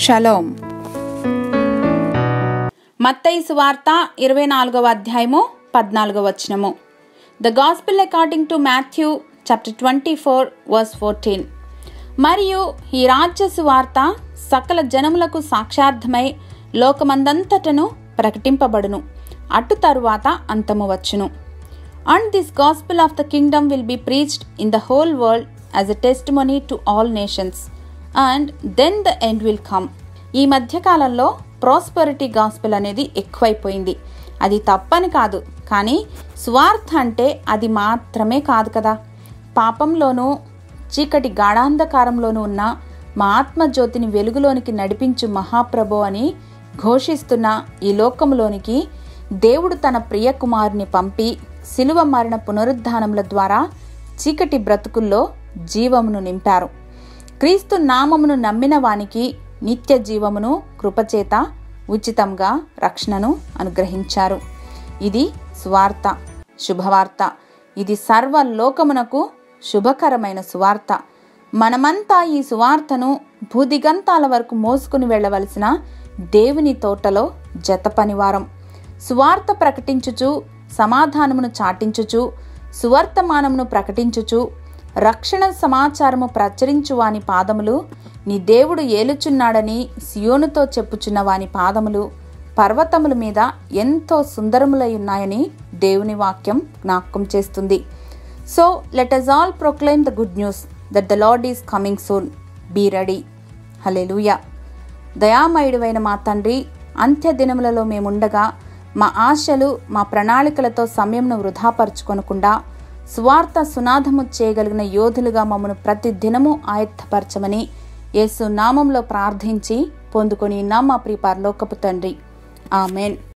Shalom. మత్తయి సువార్త 24వ అధ్యాయము 14వ వచనము. The gospel according to Matthew chapter 24 verse 14. మరియు ఈ రాజ్య సువార్త సకల జనములకు సాక్షార్థమై లోకమందంతటను ప్రకటింపబడును, అటు తరువాత అంతము వచ్చును. And this gospel of the kingdom will be preached in the whole world as a testimony to all nations, and then the end will come. ఈ మధ్యకాలంలో ప్రాస్పెరిటీ గాస్పెల్ అనేది ఎక్కువైపోయింది. అది తప్పని కాదు, కానీ సువార్త అంటే అది మాత్రమే కాదు కదా. పాపంలోనూ చీకటి గాఢాంధకారంలోనూ ఉన్న మా ఆత్మజ్యోతిని వెలుగులోనికి నడిపించు మహాప్రభు అని ఘోషిస్తున్న ఈ లోకంలోనికి దేవుడు తన ప్రియ కుమారుని పంపి శిలువ మరణ పునరుద్ధానముల ద్వారా చీకటి బ్రతుకుల్లో జీవమును నింపారు. క్రీస్తు నామమును నమ్మిన వానికి నిత్య జీవమును కృపచేత ఉచితంగా రక్షణను అనుగ్రహించారు. ఇది సువార్త, శుభవార్త. ఇది సర్వలోకమునకు శుభకరమైన సువార్త. మనమంతా ఈ సువార్తను భూదిగంతాల వరకు మోసుకుని వెళ్ళవలసిన దేవుని తోటలో జత పనివారం. సువార్త ప్రకటించుచు, సమాధానమును చాటించుచు, సువర్తమానమును ప్రకటించుచు, రక్షణ సమాచారము ప్రచురించు వాని పాదములు, నీ దేవుడు ఏలుచున్నాడని సియోనుతో చెప్పుచున్న వాని పాదములు పర్వతముల మీద ఎంతో సుందరములై ఉన్నాయని దేవుని వాక్యం జ్ఞాపకం చేస్తుంది. So let us all proclaim the good news that the Lord is coming soon. Be ready. హల్లెలూయా. దయామయుడైన మా తండ్రి, అంత్య దినములలో మేముండగా మా ఆశలు, మా ప్రణాళికలతో సమయంను వృధాపరచుకొనకుండా సువార్త సునాదము చేయగలిగిన యోధులుగా మమ్మను ప్రతి దినము ఆయత్తపరచమని యేసు నామంలో ప్రార్థించి పొందుకొని మా ప్రియ పరలోకపు తండ్రి. ఆమెన్.